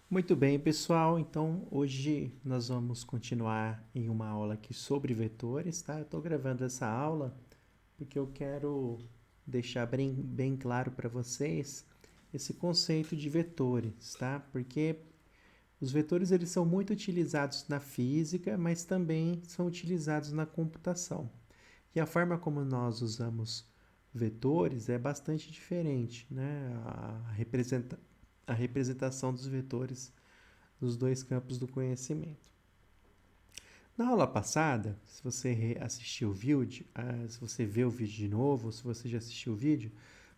Muito bem, pessoal. Então, hoje nós vamos continuar em uma aula aqui sobre vetores, tá? Eu estou gravando essa aula porque eu quero deixar bem claro para vocês esse conceito de vetores, tá? Porque os vetores eles são muito utilizados na física, mas também são utilizados na computação. E a forma como nós usamos vetores é bastante diferente, né? A representação dos vetores nos dois campos do conhecimento. Na aula passada, se você assistiu o vídeo, se você vê o vídeo de novo, ou se você já assistiu o vídeo,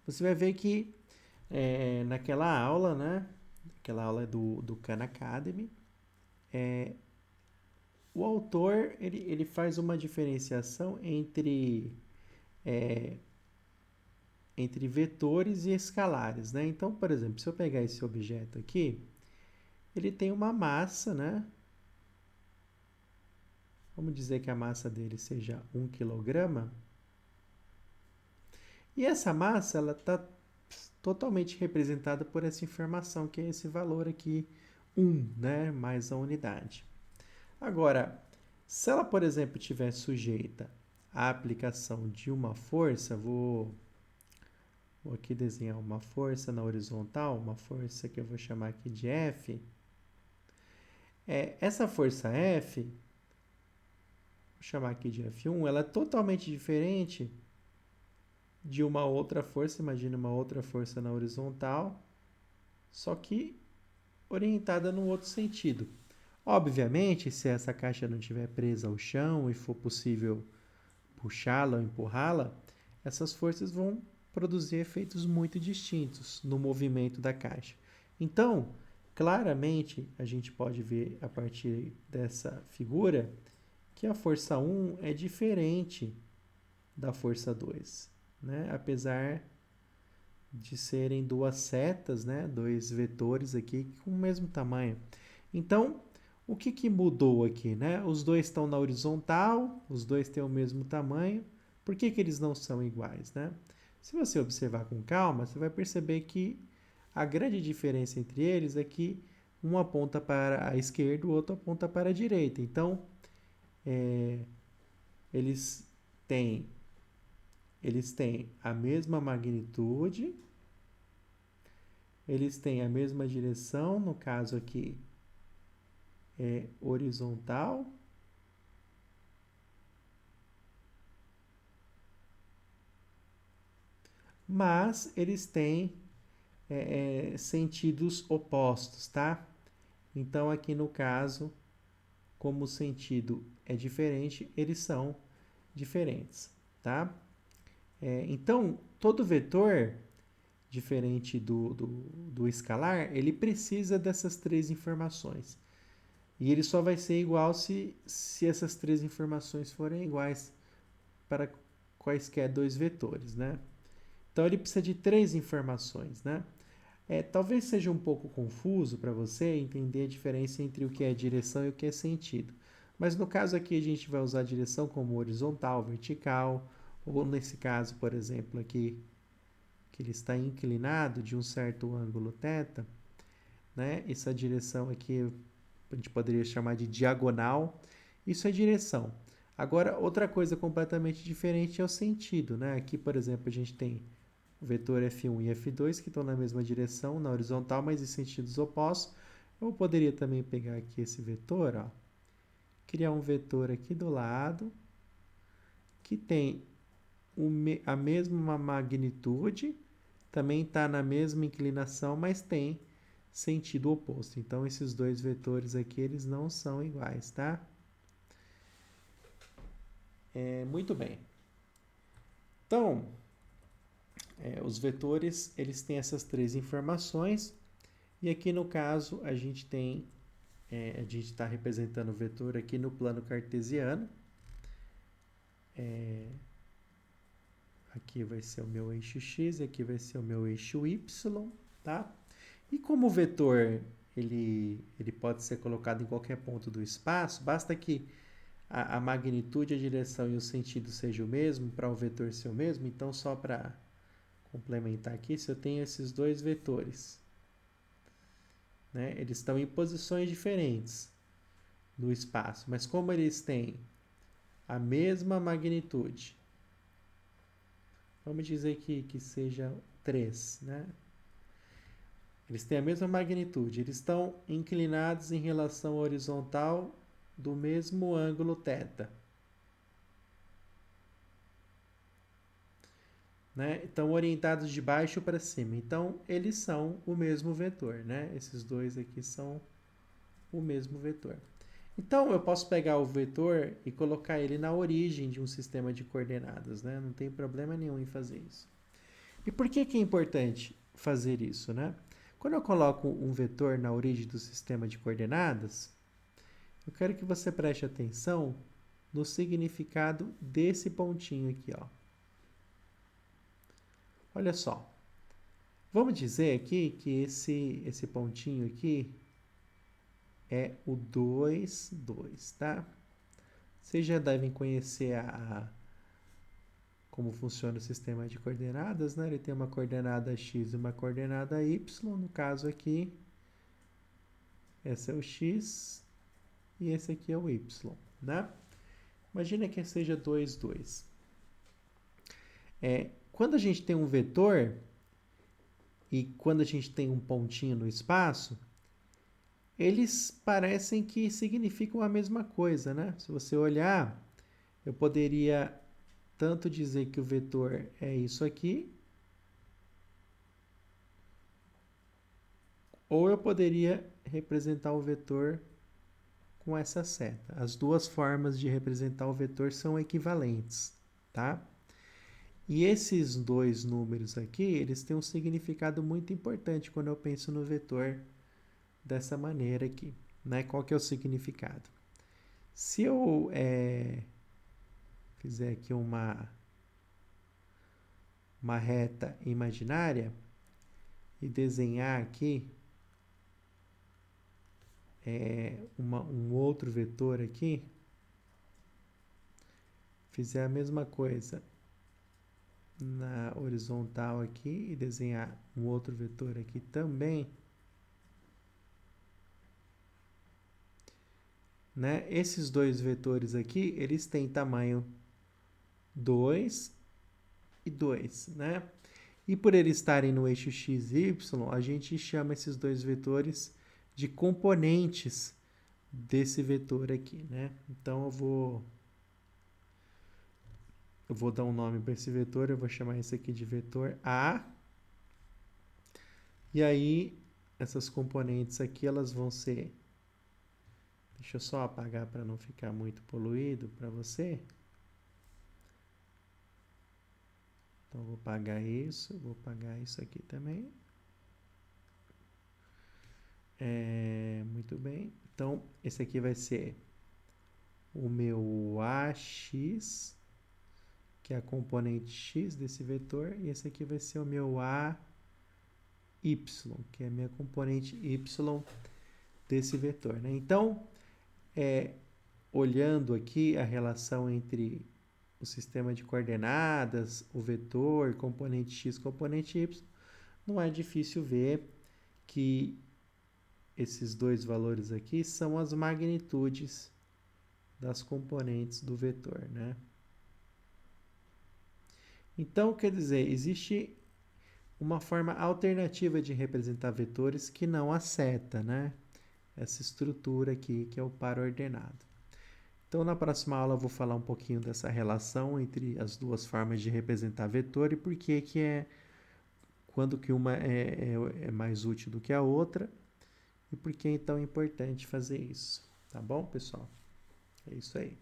você vai ver que naquela aula, né, aquela aula do Khan Academy, o autor ele faz uma diferenciação entre vetores e escalares, né? Então, por exemplo, se eu pegar esse objeto aqui, ele tem uma massa, né? Vamos dizer que a massa dele seja 1 kg. E essa massa ela está totalmente representada por essa informação, que é esse valor aqui, 1, né? Mais a unidade. Agora, se ela, por exemplo, estiver sujeita à aplicação de uma força, vou aqui desenhar uma força na horizontal, uma força que eu vou chamar aqui de F. Essa força F, vou chamar aqui de F1, ela é totalmente diferente de uma outra força. Imagina uma outra força na horizontal, só que orientada no outro sentido. Obviamente, se essa caixa não estiver presa ao chão e for possível puxá-la ou empurrá-la, essas forças vão produzir efeitos muito distintos no movimento da caixa. Então, claramente, a gente pode ver a partir dessa figura que a força 1 é diferente da força 2, né? Apesar de serem duas setas, né? Dois vetores aqui com o mesmo tamanho. Então, o que mudou aqui, né? Os dois estão na horizontal, os dois têm o mesmo tamanho. Por que eles não são iguais, né? Se você observar com calma, você vai perceber que a grande diferença entre eles é que um aponta para a esquerda, o outro aponta para a direita. Então, eles têm, eles têm a mesma magnitude, eles têm a mesma direção, no caso aqui é horizontal, mas eles têm sentidos opostos, tá? Então, aqui no caso, como o sentido é diferente, eles são diferentes, tá? Então, todo vetor, diferente do escalar, ele precisa dessas três informações. E ele só vai ser igual se essas três informações forem iguais para quaisquer dois vetores, né? Então, ele precisa de três informações, né? Talvez seja um pouco confuso para você entender a diferença entre o que é direção e o que é sentido. Mas no caso aqui a gente vai usar a direção como horizontal, vertical, ou nesse caso, por exemplo, aqui que ele está inclinado de um certo ângulo θ, né? Essa direção aqui a gente poderia chamar de diagonal. Isso é direção. Agora, outra coisa completamente diferente é o sentido, né? Aqui, por exemplo, a gente tem o vetor F1 e F2 que estão na mesma direção, na horizontal, mas em sentidos opostos. Eu poderia também pegar aqui esse vetor, ó, criar um vetor aqui do lado que tem a mesma magnitude, também está na mesma inclinação, mas tem sentido oposto. Então, esses dois vetores aqui, eles não são iguais, tá? Muito bem. Então, os vetores, eles têm essas três informações. E aqui no caso, a gente está representando o vetor aqui no plano cartesiano. Aqui vai ser o meu eixo x e aqui vai ser o meu eixo y, tá? E como o vetor ele pode ser colocado em qualquer ponto do espaço, basta que a magnitude, a direção e o sentido sejam o mesmo para o vetor ser o mesmo. Então, só para complementar aqui, se eu tenho esses dois vetores, né? Eles estão em posições diferentes no espaço, mas como eles têm a mesma magnitude, vamos dizer que seja 3, né? Eles têm a mesma magnitude, eles estão inclinados em relação horizontal do mesmo ângulo θ. Né? Estão orientados de baixo para cima. Então, eles são o mesmo vetor. Né? Esses dois aqui são o mesmo vetor. Então, eu posso pegar o vetor e colocar ele na origem de um sistema de coordenadas. Né? Não tem problema nenhum em fazer isso. E por que é importante fazer isso? Né? Quando eu coloco um vetor na origem do sistema de coordenadas, eu quero que você preste atenção no significado desse pontinho aqui, ó. Olha só. Vamos dizer aqui que esse pontinho aqui é o 2, 2, tá? Vocês já devem conhecer como funciona o sistema de coordenadas, né? Ele tem uma coordenada x e uma coordenada y. No caso aqui, esse é o x e esse aqui é o y, né? Imagina que seja 2, 2. Quando a gente tem um vetor e quando a gente tem um pontinho no espaço, eles parecem que significam a mesma coisa, né? Se você olhar, eu poderia tanto dizer que o vetor é isso aqui, ou eu poderia representar o vetor com essa seta. As duas formas de representar o vetor são equivalentes, tá? E esses dois números aqui, eles têm um significado muito importante quando eu penso no vetor dessa maneira aqui, né? Qual que é o significado? Se eu fizer aqui uma reta imaginária e desenhar aqui um outro vetor aqui, fizer a mesma coisa na horizontal aqui e desenhar um outro vetor aqui também, né? Esses dois vetores aqui, eles têm tamanho 2 e 2, né? E por eles estarem no eixo x e y, a gente chama esses dois vetores de componentes desse vetor aqui, né? Então, eu vou dar um nome para esse vetor, eu vou chamar esse aqui de vetor A. E aí, essas componentes aqui, elas vão ser... Deixa eu só apagar para não ficar muito poluído para você. Então, vou apagar isso, vou apagar isso aqui também. Muito bem. Então, esse aqui vai ser o meu AX, que é a componente x desse vetor, e esse aqui vai ser o meu AY, que é a minha componente y desse vetor, né? Então, olhando aqui a relação entre o sistema de coordenadas, o vetor, componente x, componente y, não é difícil ver que esses dois valores aqui são as magnitudes das componentes do vetor, né? Então, quer dizer, existe uma forma alternativa de representar vetores que não a seta, né? Essa estrutura aqui, que é o par ordenado. Então, na próxima aula, eu vou falar um pouquinho dessa relação entre as duas formas de representar vetor e por que quando que uma é mais útil do que a outra e por que é tão importante fazer isso. Tá bom, pessoal? É isso aí.